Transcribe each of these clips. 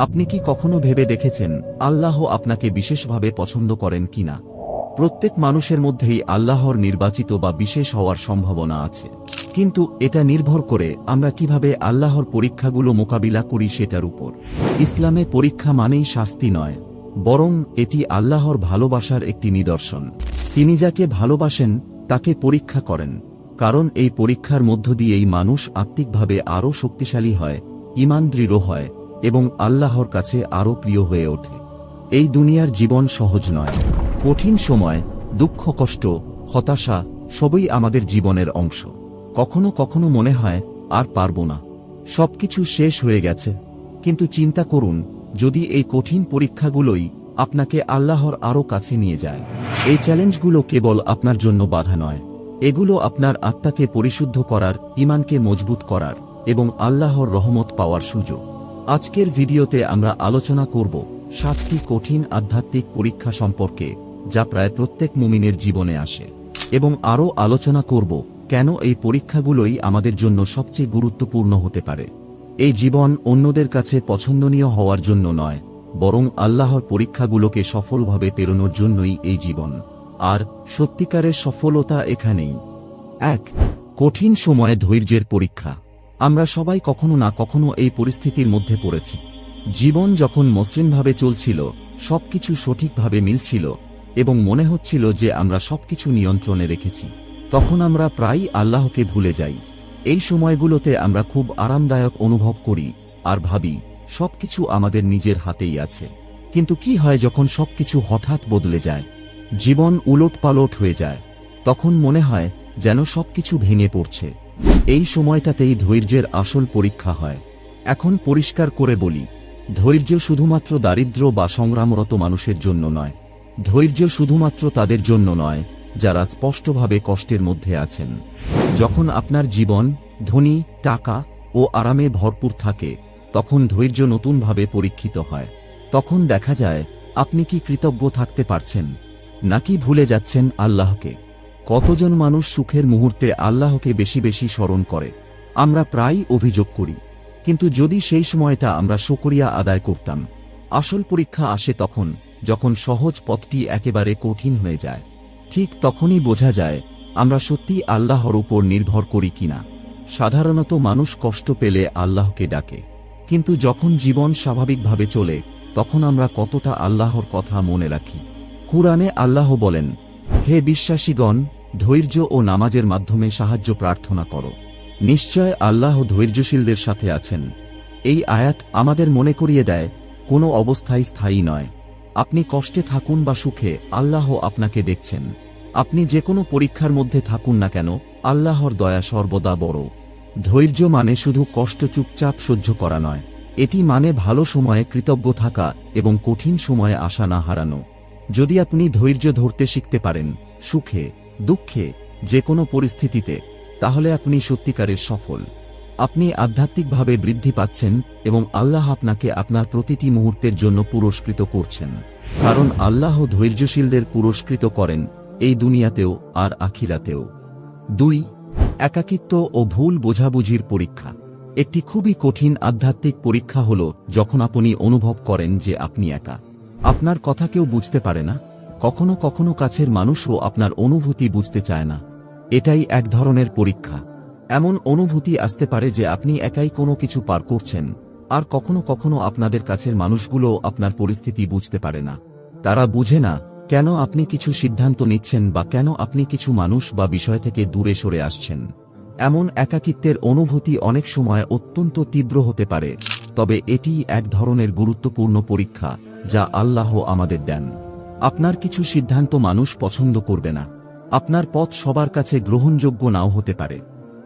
আপনি কি কখনো ভেবে দেখেছেন আল্লাহ আপনাকে বিশেষভাবে পছন্দ করেন কিনা? প্রত্যেক মানুষের মধ্যেই আল্লাহর নির্বাচিত বা বিশেষ হওয়ার সম্ভাবনা আছে, কিন্তু এটা নির্ভর করে আমরা কিভাবে আল্লাহর পরীক্ষাগুলো মোকাবিলা করি সেটার উপর। ইসলামে পরীক্ষা মানেই শাস্তি নয়, বরং এটি আল্লাহর ভালোবাসার একটি নিদর্শন। তিনি যাকে ভালোবাসেন তাকে পরীক্ষা করেন, কারণ এই পরীক্ষার মধ্য দিয়েই মানুষ আত্মিকভাবে আরও শক্তিশালী হয়, ঈমান দৃঢ় হয় এবং আল্লাহর কাছে আরও প্রিয় হয়ে ওঠে। এই দুনিয়ার জীবন সহজ নয়। কঠিন সময়, দুঃখ, কষ্ট, হতাশা সবই আমাদের জীবনের অংশ। কখনো কখনো মনে হয় আর পারব না, সবকিছু শেষ হয়ে গেছে। কিন্তু চিন্তা করুন, যদি এই কঠিন পরীক্ষাগুলোই আপনাকে আল্লাহর আরও কাছে নিয়ে যায়। এই চ্যালেঞ্জগুলো কেবল আপনার জন্য বাধা নয়, এগুলো আপনার আত্মাকে পরিশুদ্ধ করার, ঈমানকে মজবুত করার এবং আল্লাহর রহমত পাওয়ার সুযোগ। আজকের ভিডিওতে আমরা আলোচনা করব 7টি কঠিন আধ্যাত্মিক পরীক্ষা সম্পর্কে, যা প্রায় প্রত্যেক মুমিনের জীবনে আসে, এবং আরও আলোচনা করব কেন এই পরীক্ষাগুলোই আমাদের জন্য সবচেয়ে গুরুত্বপূর্ণ হতে পারে। এই জীবন অন্যদের কাছে পছন্দনীয় হওয়ার জন্য নয়, বরং আল্লাহর পরীক্ষাগুলোকে সফলভাবে পেরোনোর জন্যই এই জীবন। আর সত্যিকারের সফলতা এখানেই। 1. কঠিন সময়ে ধৈর্যের পরীক্ষা। আমরা সবাই কখনো না কখনো এই পরিস্থিতির মধ্যে পড়েছি। জীবন যখন মসৃণভাবে চলছিল, সবকিছু সঠিকভাবে মিলছিল এবং মনে হচ্ছিল যে আমরা সবকিছু নিয়ন্ত্রণে রেখেছি, তখন আমরা প্রায়ই আল্লাহকে ভুলে যাই। এই সময়গুলোতে আমরা খুব আরামদায়ক অনুভব করি আর ভাবি সবকিছু আমাদের নিজের হাতেই আছে। কিন্তু কি হয় যখন সবকিছু হঠাৎ বদলে যায়, জীবন উলটপালট হয়ে যায়? তখন মনে হয় যেন সবকিছু ভেঙে পড়ছে। এই সময়টাতেই ধৈর্যের আসল পরীক্ষা হয়। এখন পরিষ্কার করে বলি, ধৈর্য শুধুমাত্র দারিদ্র্য বা সংগ্রামরত মানুষের জন্য নয়। ধৈর্য শুধুমাত্র তাদের জন্য নয় যারা স্পষ্টভাবে কষ্টের মধ্যে আছেন। যখন আপনার জীবন ধনী, টাকা ও আরামে ভরপুর থাকে, তখন ধৈর্য নতুনভাবে পরীক্ষিত হয়। তখন দেখা যায় আপনি কি কৃতজ্ঞ থাকতে পারছেন, নাকি ভুলে যাচ্ছেন আল্লাহকে। কতজন মানুষ সুখের মুহূর্তে আল্লাহকে বেশি বেশি স্মরণ করে? আমরা প্রায়ই অভিযোগ করি, কিন্তু যদি সেই সময়টা আমরা শুকরিয়া আদায় করতাম। আসল পরীক্ষা আসে তখন যখন সহজ পথটি একেবারে কঠিন হয়ে যায়। ঠিক তখনই বোঝা যায় আমরা সত্যিই আল্লাহর উপর নির্ভর করি কিনা। সাধারণত মানুষ কষ্ট পেলে আল্লাহকে ডাকে, কিন্তু যখন জীবন স্বাভাবিকভাবে চলে, তখন আমরা কতটা আল্লাহর কথা মনে রাখি? কুরআনে আল্লাহ বলেন, হে বিশ্বাসীগণ, ধৈর্য ও নামাজের মাধ্যমে সাহায্য প্রার্থনা করো, নিশ্চয় আল্লাহ ধৈর্যশীলদের সাথে আছেন। এই আয়াত আমাদের মনে করিয়ে দেয় কোনো অবস্থাই স্থায়ী নয়। আপনি কষ্টে থাকুন বা সুখে, আল্লাহ আপনাকে দেখছেন। আপনি যে কোনো পরীক্ষার মধ্যে থাকুন না কেন, আল্লাহর দয়া সর্বদা বড়। ধৈর্য মানে শুধু কষ্ট চুপচাপ সহ্য করা নয়, এটি মানে ভালো সময়ে কৃতজ্ঞ থাকা এবং কঠিন সময়ে আশা না হারানো। যদি আপনি ধৈর্য ধরতে শিখতে পারেন, সুখে দুঃখে যে কোনো পরিস্থিতিতে, তাহলে আপনি সত্যিকারের সফল। আপনি আধ্যাত্মিকভাবে বৃদ্ধি পাচ্ছেন এবং আল্লাহ আপনাকে আপনার প্রতিটি মুহূর্তের জন্য পুরস্কৃত করছেন, কারণ আল্লাহ ধৈর্যশীলদের পুরস্কৃত করেন এই দুনিয়াতেও আর আখিরাতেও। 2. একাকিত্ব ও ভুল বোঝাবুঝির পরীক্ষা। একটি খুবই কঠিন আধ্যাত্মিক পরীক্ষা হল যখন আপনি অনুভব করেন যে আপনি একা। আপনার কথা কেউ বুঝতে পারে না, কখনো কখনো কাছের মানুষও আপনার অনুভূতি বুঝতে চায় না। এটাই এক ধরনের পরীক্ষা। এমন অনুভূতি আসতে পারে যে আপনি একাই কোনো কিছু পার করছেন, আর কখনো কখনো আপনাদের কাছের মানুষগুলো আপনার পরিস্থিতি বুঝতে পারে না। তারা বুঝে না কেন আপনি কিছু সিদ্ধান্ত নিচ্ছেন বা কেন আপনি কিছু মানুষ বা বিষয় থেকে দূরে সরে আসছেন। এমন একাকিত্বের অনুভূতি অনেক সময় অত্যন্ত তীব্র হতে পারে, তবে এটি এক ধরনের গুরুত্বপূর্ণ পরীক্ষা যা আল্লাহ আমাদের দেন। আপনার কিছু সিদ্ধান্ত মানুষ পছন্দ করবে না, আপনার পথ সবার কাছে গ্রহণযোগ্য নাও হতে পারে।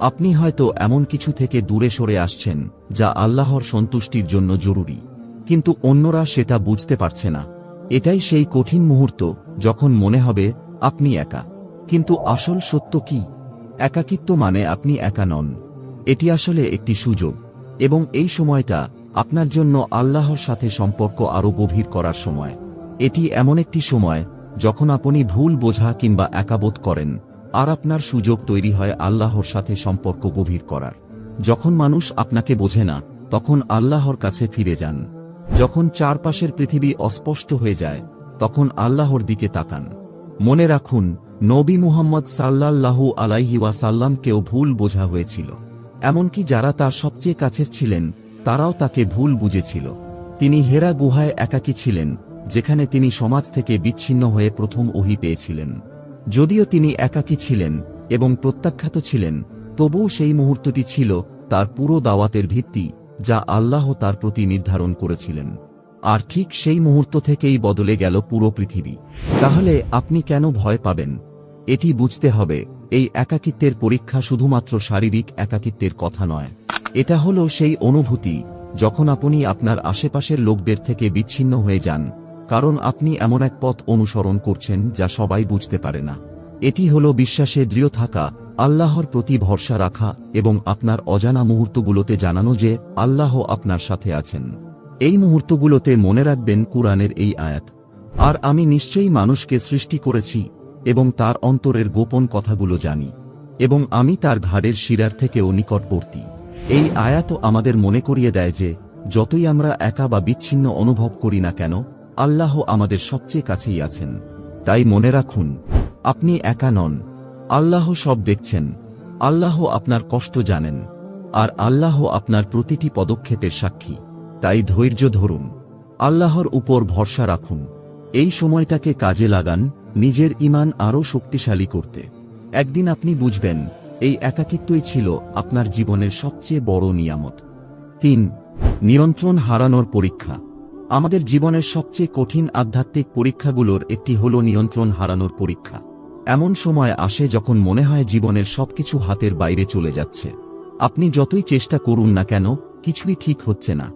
আপনি হয়তো এমন কিছু থেকে দূরে সরে আসছেন যা আল্লাহর সন্তুষ্টির জন্য জরুরি, কিন্তু অন্যরা সেটা বুঝতে পারছে না। এটাই সেই কঠিন মুহূর্ত যখন মনে হবে আপনি একা। কিন্তু আসল সত্য কি? একাকিত্ব মানে আপনি একা নন। এটি আসলে একটি সুযোগ, এবং এই সময়টা আপনার জন্য আল্লাহর সাথে সম্পর্ক আরও গভীর করার সময়। এটি এমন একটি সময় যখন আপনি ভুল বোঝা কিংবা একাবোধ করেন, আর আপনার সুযোগ তৈরি হয় আল্লাহর সাথে সম্পর্ক গভীর করার। যখন মানুষ আপনাকে বোঝে না, তখন আল্লাহর কাছে ফিরে যান। যখন চারপাশের পৃথিবী অস্পষ্ট হয়ে যায় তখন আল্লাহর দিকে তাকান। মনে রাখুন, নবী মুহাম্মদ সাল্লাল্লাহু আলাইহি ওয়াসাল্লামকেও ভুল বোঝা হয়েছিল। এমনকি যারা তার সবচেয়ে কাছের ছিলেন তারাও তাকে ভুল বুঝেছিল। তিনি হেরা গুহায় একাকী ছিলেন, যেখানে তিনি সমাজ থেকে বিচ্ছিন্ন হয়ে প্রথম ওহী পেয়েছিলেন। যদিও তিনি একাকী ছিলেন এবং প্রত্যাখ্যাত ছিলেন, তবুও সেই মুহূর্তটি ছিল তার পুরো দাওয়াতের ভিত্তি, যা আল্লাহ তার প্রতি নির্ধারণ করেছিলেন। আর ঠিক সেই মুহূর্ত থেকেই বদলে গেল পুরো পৃথিবী। তাহলে আপনি কেন ভয় পাবেন? এটি বুঝতে হবে, এই একাকিত্বের পরীক্ষা শুধুমাত্র শারীরিক একাকিত্বের কথা নয়। এটা হলো সেই অনুভূতি যখন আপনি আপনার আশেপাশের লোকদের থেকে বিচ্ছিন্ন হয়ে যান, কারণ আপনি এমন এক পথ অনুসরণ করছেন যা সবাই বুঝতে পারে না। এটি হলো বিশ্বাসে দৃঢ় থাকা, আল্লাহর প্রতি ভরসা রাখা এবং আপনার অজানা মুহূর্তগুলোতে জানানো যে আল্লাহ আপনার সাথে আছেন। এই মুহূর্তগুলোতে মনে রাখবেন কুরআনের এই আয়াত, আর আমি নিশ্চয়ই মানুষকে সৃষ্টি করেছি এবং তার অন্তরের গোপন কথাগুলো জানি, এবং আমি তার ঘাড়ের শিরার থেকেও নিকটবর্তী। এই আয়াতও আমাদের মনে করিয়ে দেয় যে যতই আমরা একা বা বিচ্ছিন্ন অনুভব করি না কেন, আল্লাহ আমাদের সবচেয়ে কাছেই আছেন। তাই মনে রাখুন, আপনি একা নন। আল্লাহ সব দেখছেন, আল্লাহ আপনার কষ্ট জানেন, আর আল্লাহ আপনার প্রতিটি পদক্ষেপের সাক্ষী। তাই ধৈর্য ধরুন, আল্লাহর উপর ভরসা রাখুন। এই সময়টাকে কাজে লাগান নিজের ঈমান আরও শক্তিশালী করতে। একদিন আপনি বুঝবেন, এই একাকিত্বই ছিল আপনার জীবনের সবচেয়ে বড় নিয়ামত। ৩. নিয়ন্ত্রণ হারানোর পরীক্ষা। আমাদের জীবনের সবচেয়ে কঠিন আধ্যাত্মিক পরীক্ষাগুলোর একটি হল নিয়ন্ত্রণ হারানোর পরীক্ষা। এমন সময় আসে যখন মনে হয় জীবনের সবকিছু হাতের বাইরে চলে যাচ্ছে। আপনি যতই চেষ্টা করুন না কেন, কিছুই ঠিক হচ্ছে না।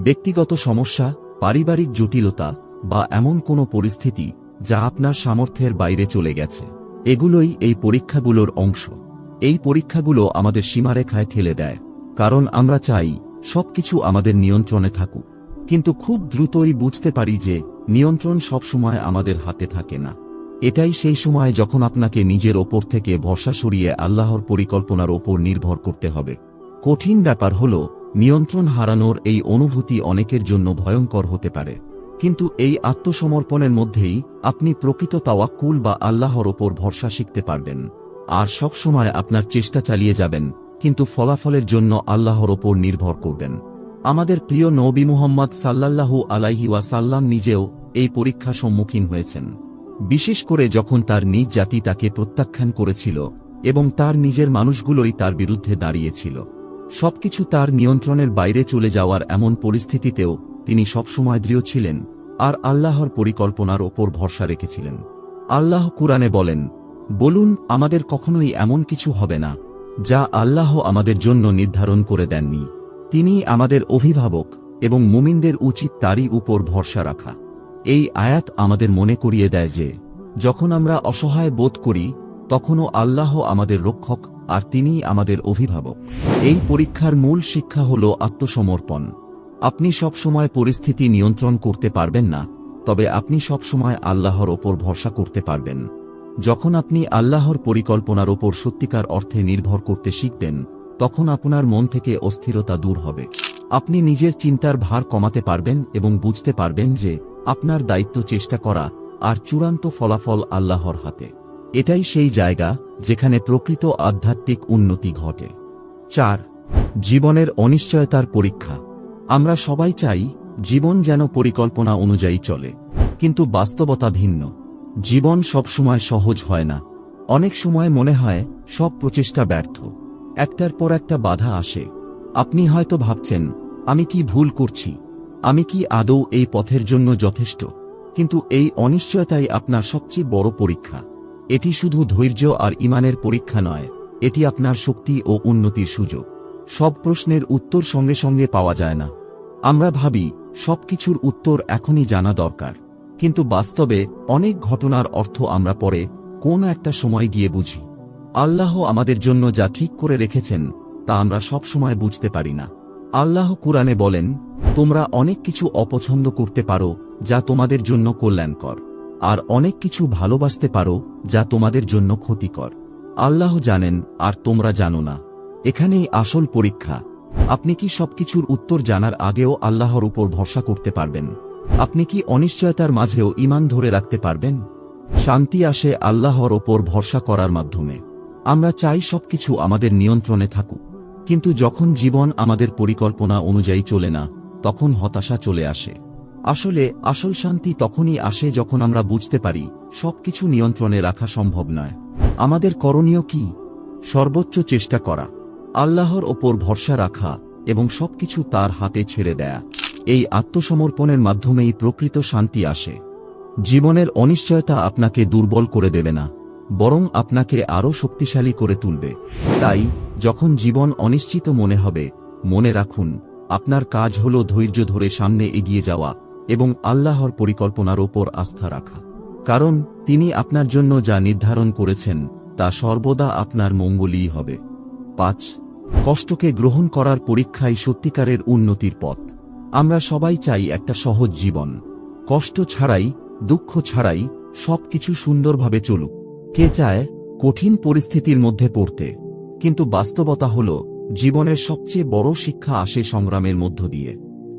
ব্যক্তিগত সমস্যা, পারিবারিক জটিলতা বা এমন কোনো পরিস্থিতি যা আপনার সামর্থ্যের বাইরে চলে গেছে, এগুলোই এই পরীক্ষাগুলোর অংশ। এই পরীক্ষাগুলো আমাদের সীমারেখায় ঠেলে দেয়, কারণ আমরা চাই সবকিছু আমাদের নিয়ন্ত্রণে থাকুক, কিন্তু খুব দ্রুতই বুঝতে পারি যে নিয়ন্ত্রণ সবসময় আমাদের হাতে থাকে না। এটাই সেই সময় যখন আপনাকে নিজের ওপর থেকে ভরসা সরিয়ে আল্লাহর পরিকল্পনার ওপর নির্ভর করতে হবে। কঠিন ব্যাপার হল, নিয়ন্ত্রণ হারানোর এই অনুভূতি অনেকের জন্য ভয়ঙ্কর হতে পারে, কিন্তু এই আত্মসমর্পণের মধ্যেই আপনি প্রকৃত তাওয়াক্কুল বা আল্লাহর ওপর ভরসা শিখতে পারবেন। আর সব সময় আপনার চেষ্টা চালিয়ে যাবেন, কিন্তু ফলাফলের জন্য আল্লাহর ওপর নির্ভর করবেন। আমাদের প্রিয় নবী মুহাম্মদ সাল্লাল্লাহু আলাইহি ওয়াসাল্লাম নিজেও এই পরীক্ষা সম্মুখীন হয়েছেন, বিশেষ করে যখন তার নিজ জাতি তাকে প্রত্যাখ্যান করেছিল এবং তার নিজের মানুষগুলোই তার বিরুদ্ধে দাঁড়িয়েছিল। সবকিছু তার নিয়ন্ত্রণের বাইরে চলে যাওয়ার এমন পরিস্থিতিতেও তিনি সবসময় দৃঢ় ছিলেন আর আল্লাহর পরিকল্পনার ওপর ভরসা রেখেছিলেন। আল্লাহ কুরআনে বলেন, বলুন, আমাদের কখনোই এমন কিছু হবে না যা আল্লাহ আমাদের জন্য নির্ধারণ করে দেননি। তিনি আমাদের অভিভাবক এবং মুমিনদের উচিত তারই উপর ভরসা রাখা। এই আয়াত আমাদের মনে করিয়ে দেয় যে যখন আমরা অসহায় বোধ করি, তখনও আল্লাহ আমাদের রক্ষক আর তিনিই আমাদের অভিভাবক। এই পরীক্ষার মূল শিক্ষা হল আত্মসমর্পণ। আপনি সবসময় পরিস্থিতি নিয়ন্ত্রণ করতে পারবেন না, তবে আপনি সবসময় আল্লাহর ওপর ভরসা করতে পারবেন। যখন আপনি আল্লাহর পরিকল্পনার ওপর সত্যিকার অর্থে নির্ভর করতে শিখবেন, তখন আপনার মন থেকে অস্থিরতা দূর হবে। আপনি নিজের চিন্তার ভার কমাতে পারবেন এবং বুঝতে পারবেন যে আপনার দায়িত্ব চেষ্টা করা আর চূড়ান্ত ফলাফল আল্লাহর হাতে। এটাই সেই জায়গা যেখানে প্রকৃত আধ্যাত্মিক উন্নতি ঘটে। ৪. জীবনের অনিশ্চয়তার পরীক্ষা। আমরা সবাই চাই জীবন যেন পরিকল্পনা অনুযায়ী চলে, কিন্তু বাস্তবতা ভিন্ন। জীবন সবসময় সহজ হয় না। অনেক সময় মনে হয় সব প্রচেষ্টা ব্যর্থ। একটার পর একটা বাধা আসে। আপনি হয়তো ভাবছেন, আমি কি ভুল করছি? আমি কি আদৌ এই পথের জন্য যথেষ্ট? কিন্তু এই অনিশ্চয়তাই আপনার সবচেয়ে বড় পরীক্ষা। এটি শুধু ধৈর্য আর ঈমানের পরীক্ষা নয়, এটি আপনার শক্তি ও উন্নতির সুযোগ। সব প্রশ্নের উত্তর সঙ্গে সঙ্গে পাওয়া যায় না। আমরা ভাবি সবকিছুর উত্তর এখনই জানা দরকার, কিন্তু বাস্তবে অনেক ঘটনার অর্থ আমরা পরে কোন একটা সময় গিয়ে বুঝি। আল্লাহ আমাদের জন্য যা ঠিক করে রেখেছেন তা আমরা সব সময় বুঝতে পারি না। আল্লাহ কুরআনে বলেন, তোমরা অনেক কিছু অপছন্দ করতে পারো যা তোমাদের জন্য কল্যাণকর, আর অনেক কিছু ভালোবাসতে পারো যা তোমাদের জন্য ক্ষতিকর। আল্লাহ জানেন আর তোমরা জানো না। এখানেই আসল পরীক্ষা। আপনি কি সবকিছুর উত্তর জানার আগেও আল্লাহর উপর ভরসা করতে পারবেন? আপনি কি অনিশ্চয়তার মাঝেও ঈমান ধরে রাখতে পারবেন? শান্তি আসে আল্লাহর ওপর ভরসা করার মাধ্যমে। আমরা চাই সবকিছু আমাদের নিয়ন্ত্রণে থাকুক, কিন্তু যখন জীবন আমাদের পরিকল্পনা অনুযায়ী চলে না, তখন হতাশা চলে আসে। আসলে আসল শান্তি তখনই আসে যখন আমরা বুঝতে পারি সবকিছু নিয়ন্ত্রণে রাখা সম্ভব নয়। আমাদের করণীয় কি? সর্বোচ্চ চেষ্টা করা, আল্লাহর ওপর ভরসা রাখা এবং সবকিছু তার হাতে ছেড়ে দেয়া। এই আত্মসমর্পণের মাধ্যমেই প্রকৃত শান্তি আসে। জীবনের অনিশ্চয়তা আপনাকে দুর্বল করে দেবে না, বরং আপনাকে আরও শক্তিশালী করে তুলবে। তাই যখন জীবন অনিশ্চিত মনে হবে, মনে রাখুন, আপনার কাজ হল ধৈর্য ধরে সামনে এগিয়ে যাওয়া এবং আল্লাহর পরিকল্পনার ওপর আস্থা রাখা। কারণ তিনি আপনার জন্য যা নির্ধারণ করেছেন তা সর্বদা আপনার মঙ্গলই হবে। 5. কষ্টকে গ্রহণ করার পরীক্ষাই সত্যিকারের উন্নতির পথ। আমরা সবাই চাই একটা সহজ জীবন, কষ্ট ছাড়াই, দুঃখ ছাড়াই সবকিছু সুন্দরভাবে চলুক। কে চায় কঠিন পরিস্থিতির মধ্যে পড়তে? কিন্তু বাস্তবতা হল, জীবনের সবচেয়ে বড় শিক্ষা আসে সংগ্রামের মধ্য দিয়ে।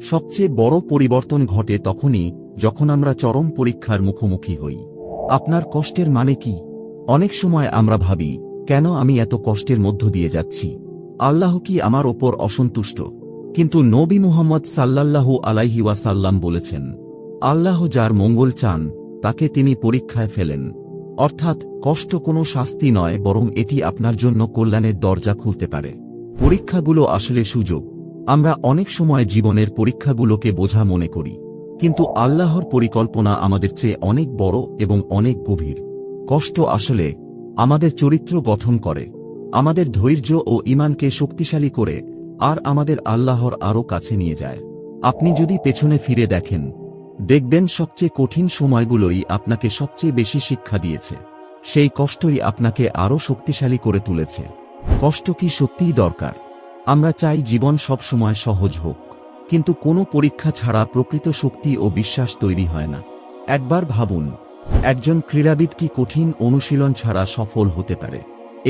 সবচেয়ে বড় পরিবর্তন ঘটে তখনই যখন আমরা চরম পরীক্ষার মুখোমুখি হই। আপনার কষ্টের মানে কি? অনেক সময় আমরা ভাবি, কেন আমি এত কষ্টের মধ্য দিয়ে যাচ্ছি? আল্লাহ কি আমার ওপর অসন্তুষ্ট? কিন্তু নবী মুহাম্মদ সাল্লাল্লাহু আলাইহি ওয়াসাল্লাম বলেছেন, আল্লাহ যার মঙ্গল চান তাকে তিনি পরীক্ষায় ফেলেন। অর্থাৎ কষ্ট কোনো শাস্তি নয়, বরং এটি আপনার জন্য কল্যাণের দরজা খুলতে পারে। পরীক্ষাগুলো আসলে সুযোগ। আমরা অনেক সময় জীবনের পরীক্ষাগুলোকে বোঝা মনে করি, কিন্তু আল্লাহর পরিকল্পনা আমাদের চেয়ে অনেক বড় এবং অনেক গভীর। কষ্ট আসলে আমাদের চরিত্র গঠন করে, আমাদের ধৈর্য ও ঈমানকে শক্তিশালী করে, আর আমাদের আল্লাহর আরও কাছে নিয়ে যায়। আপনি যদি পেছনে ফিরে দেখেন, দেখবেন সবচেয়ে কঠিন সময়গুলোই আপনাকে সবচেয়ে বেশি শিক্ষা দিয়েছে। সেই কষ্টই আপনাকে আরও শক্তিশালী করে তুলেছে। কষ্ট কি সত্যিই দরকার? আমরা চাই জীবন সব সময় সহজ হোক, কিন্তু কোনো পরীক্ষা ছাড়া প্রকৃত শক্তি ও বিশ্বাস তৈরি হয় না। একবার ভাবুন, একজন ক্রীড়াবিদ কি কঠিন অনুশীলন ছাড়া সফল হতে পারে?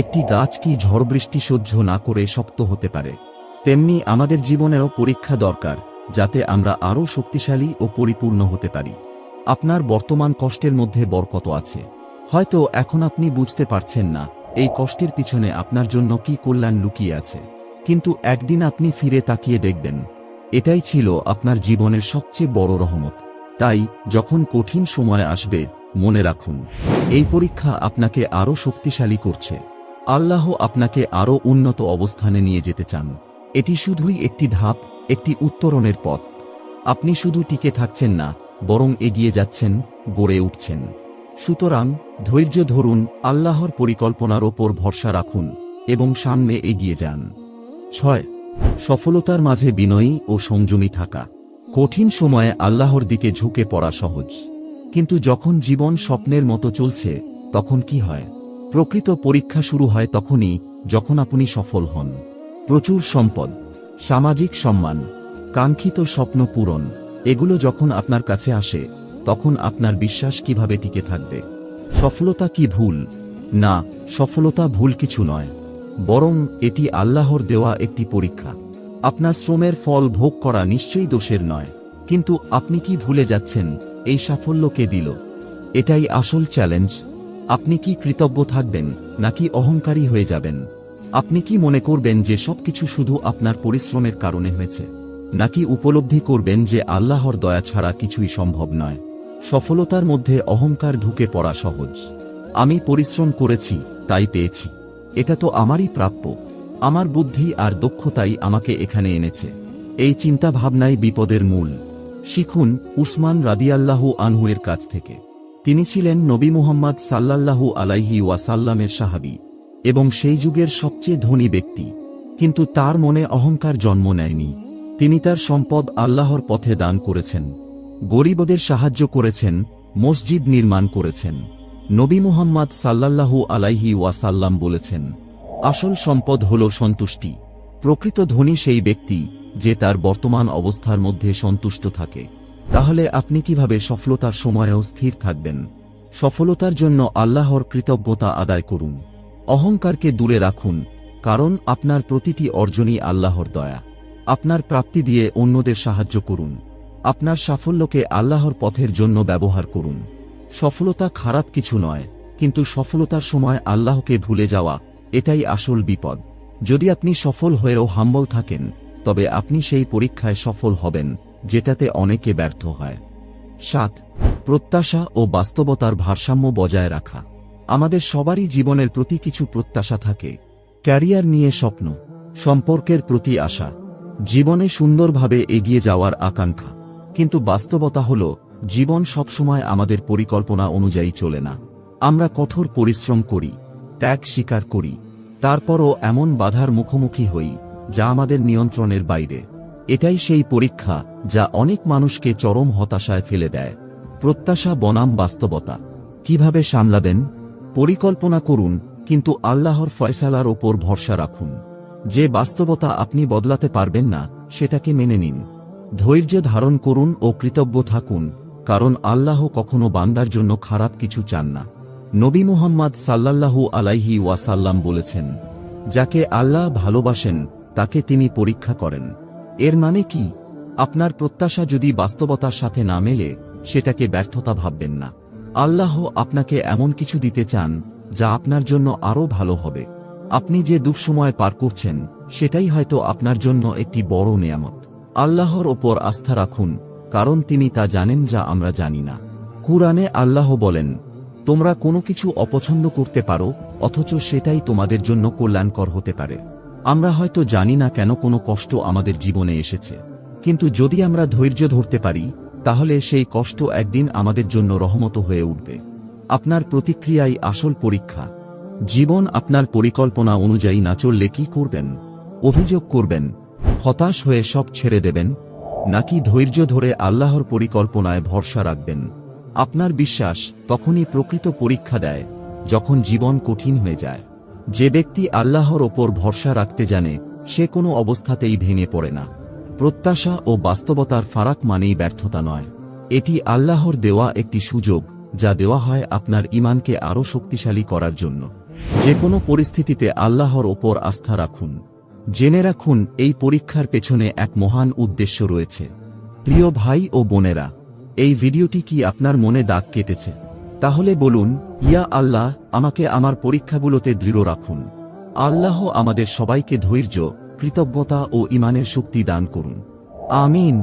একটি গাছ কি ঝড় বৃষ্টি সহ্য না করে শক্ত হতে পারে? তেমনি আমাদের জীবনেরও পরীক্ষা দরকার, যাতে আমরা আরও শক্তিশালী ও পরিপূর্ণ হতে পারি। আপনার বর্তমান কষ্টের মধ্যে বরকত আছে। হয়তো এখন আপনি বুঝতে পারছেন না এই কষ্টের পিছনে আপনার জন্য কি কল্যাণ লুকিয়ে আছে, কিন্তু একদিন আপনি ফিরে তাকিয়ে দেখবেন এটাই ছিল আপনার জীবনের সবচেয়ে বড় রহমত। তাই যখন কঠিন সময় আসবে, মনে রাখুন, এই পরীক্ষা আপনাকে আরও শক্তিশালী করছে। আল্লাহ আপনাকে আরও উন্নত অবস্থানে নিয়ে যেতে চান। এটি শুধুই একটি ধাপ, একটি উত্তরণের পথ। আপনি শুধু টিকে থাকছেন না, বরং এগিয়ে যাচ্ছেন, গড়ে উঠছেন। সুতরাং ধৈর্য ধরুন, আল্লাহর পরিকল্পনার ওপর ভরসা রাখুন এবং সামনে এগিয়ে যান। 6. সফলতার মাঝে বিনয়ী ও সংযমী থাকা। কঠিন সময়ে আল্লাহর দিকে ঝুঁকে পড়া সহজ, কিন্তু যখন জীবন স্বপ্নের মতো চলছে, তখন কি হয়? প্রকৃত পরীক্ষা শুরু হয় তখনই যখন আপনি সফল হন। প্রচুর সম্পদ, সামাজিক সম্মান, কাঙ্ক্ষিত স্বপ্ন পূরণ, এগুলো যখন আপনার কাছে আসে, তখন আপনার বিশ্বাস কিভাবে টিকে থাকবে? সফলতা কি ভুল? না, সফলতা ভুল কিছু নয়, বরং এটি আল্লাহর দেওয়া একটি পরীক্ষা। আপনার শ্রমের ফল ভোগ করা নিশ্চয়ই দোষের নয়, কিন্তু আপনি কি ভুলে যাচ্ছেন এই সাফল্য কে দিল? এটাই আসল চ্যালেঞ্জ। আপনি কি কৃতজ্ঞ থাকবেন নাকি অহংকারী হয়ে যাবেন? আপনি কি মনে করবেন যে সবকিছু শুধু আপনার পরিশ্রমের কারণে হয়েছে, নাকি উপলব্ধি করবেন যে আল্লাহর দয়া ছাড়া কিছুই সম্ভব নয়? সফলতার মধ্যে অহংকার ঢুকে পড়া সহজ। আমি পরিশ্রম করেছি, তাই পেয়েছি, এটা তো আমারই প্রাপ্য, আমার বুদ্ধি আর দক্ষতাই আমাকে এখানে এনেছে। এই চিন্তা ভাবনাই বিপদের মূল। শিখুন উসমান রাদিয়াল্লাহু আনহু এর কাছ থেকে। তিনি ছিলেন নবী মুহাম্মদ সাল্লাল্লাহু আলাইহি ওয়াসাল্লামের সাহাবী এবং সেই যুগের সবচেয়ে ধনী ব্যক্তি, কিন্তু তার মনে অহংকার জন্ম নেয়নি। তিনি তার সম্পদ আল্লাহর পথে দান করেছেন, গরিবদের সাহায্য করেছেন, মসজিদ নির্মাণ করেছেন। নবী মুহাম্মদ সাল্লাল্লাহু আলাইহি ওয়াসাল্লাম বলেছেন, আসল সম্পদ হল সন্তুষ্টি। প্রকৃত ধনী সেই ব্যক্তি যে তার বর্তমান অবস্থার মধ্যে সন্তুষ্ট থাকে। তাহলে আপনি কিভাবে সফলতার সময়েও স্থির থাকবেন? সফলতার জন্য আল্লাহর কৃতজ্ঞতা আদায় করুন। অহংকারকে দূরে রাখুন, কারণ আপনার প্রতিটি অর্জনই আল্লাহর দয়া। আপনার প্রাপ্তি দিয়ে অন্যদের সাহায্য করুন। আপনার সাফল্যকে আল্লাহর পথের জন্য ব্যবহার করুন। সফলতা খারাপ কিছু নয়, কিন্তু সফলতার সময় আল্লাহকে ভুলে যাওয়া, এটাই আসল বিপদ। যদি আপনি সফল হয়েও হাম্বল থাকেন, তবে আপনি সেই পরীক্ষায় সফল হবেন যেটাতে অনেকে ব্যর্থ হয়। 7. প্রত্যাশা ও বাস্তবতার ভারসাম্য বজায় রাখা। আমাদের সবারই জীবনের প্রতি কিছু প্রত্যাশা থাকে। ক্যারিয়ার নিয়ে স্বপ্ন, সম্পর্কের প্রতি আশা, জীবনে সুন্দরভাবে এগিয়ে যাওয়ার আকাঙ্ক্ষা। কিন্তু বাস্তবতা হল, জীবন সবসময় আমাদের পরিকল্পনা অনুযায়ী চলে না। আমরা কঠোর পরিশ্রম করি, ত্যাগ স্বীকার করি, তারপরও এমন বাধার মুখোমুখি হই যা আমাদের নিয়ন্ত্রণের বাইরে। এটাই সেই পরীক্ষা যা অনেক মানুষকে চরম হতাশায় ফেলে দেয়। প্রত্যাশা বনাম বাস্তবতা কিভাবে সামলাবেন? পরিকল্পনা করুন, কিন্তু আল্লাহর ফয়সালার ওপর ভরসা রাখুন। যে বাস্তবতা আপনি বদলাতে পারবেন না, সেটাকে মেনে নিন। ধৈর্য ধারণ করুন ও কৃতজ্ঞ থাকুন, কারণ আল্লাহ কখনো বান্দার জন্য খারাপ কিছু চান না। নবী মুহাম্মদ সাল্লাল্লাহু আলাইহি ওয়াসাল্লাম বলেছেন, যাকে আল্লাহ ভালোবাসেন তাকে তিনি পরীক্ষা করেন। এর মানে কি? আপনার প্রত্যাশা যদি বাস্তবতার সাথে না মেলে, সেটাকে ব্যর্থতা ভাববেন না। আল্লাহ আপনাকে এমন কিছু দিতে চান যা আপনার জন্য আরও ভালো হবে। আপনি যে দুঃসময় পার করছেন, সেটাই হয়তো আপনার জন্য একটি বড় নেয়ামত। আল্লাহর ওপর আস্থা রাখুন, কারণ তিনি তা জানেন যা আমরা জানি না। কুরআনে আল্লাহ বলেন, তোমরা কোনো কিছু অপছন্দ করতে পারো, অথচ সেটাই তোমাদের জন্য কল্যাণকর হতে পারে। আমরা হয়তো জানি না কেন কোনো কষ্ট আমাদের জীবনে এসেছে, কিন্তু যদি আমরা ধৈর্য ধরতে পারি, তাহলে সেই কষ্ট একদিন আমাদের জন্য রহমত হয়ে উঠবে। আপনার প্রতিক্রিয়াই আসল পরীক্ষা। জীবন আপনার পরিকল্পনা অনুযায়ী না চললে কি করবেন? অভিযোগ করবেন? হতাশ হয়ে সব ছেড়ে দেবেন? নাকি ধৈর্য ধরে আল্লাহর পরিকল্পনায় ভরসা রাখবেন? আপনার বিশ্বাস তখনই প্রকৃত পরীক্ষা দেয়, যখন জীবন কঠিন হয়ে যায়। যে ব্যক্তি আল্লাহর ওপর ভরসা রাখতে জানে, সে কোনো অবস্থাতেই ভেঙে পড়ে না। প্রত্যাশা ও বাস্তবতার ফারাক মানেই ব্যর্থতা নয়। এটি আল্লাহর দেওয়া একটি সুযোগ, যা দেওয়া হয় আপনার ঈমানকে আরও শক্তিশালী করার জন্য। যে কোনো পরিস্থিতিতে আল্লাহর ওপর আস্থা রাখুন। জেনে রাখুন, এই পরীক্ষার পেছনে এক মহান উদ্দেশ্য রয়েছে। প্রিয় ভাই ও বোনেরা, এই ভিডিওটি কি আপনার মনে দাগ কেটেছে? তাহলে বলুন, ইয়া আল্লাহ, আমাকে আমার পরীক্ষাগুলোতে দৃঢ় রাখুন। আল্লাহ আমাদের সবাইকে ধৈর্য, কৃতজ্ঞতা ও ঈমানের শক্তি দান করুন। আমিন।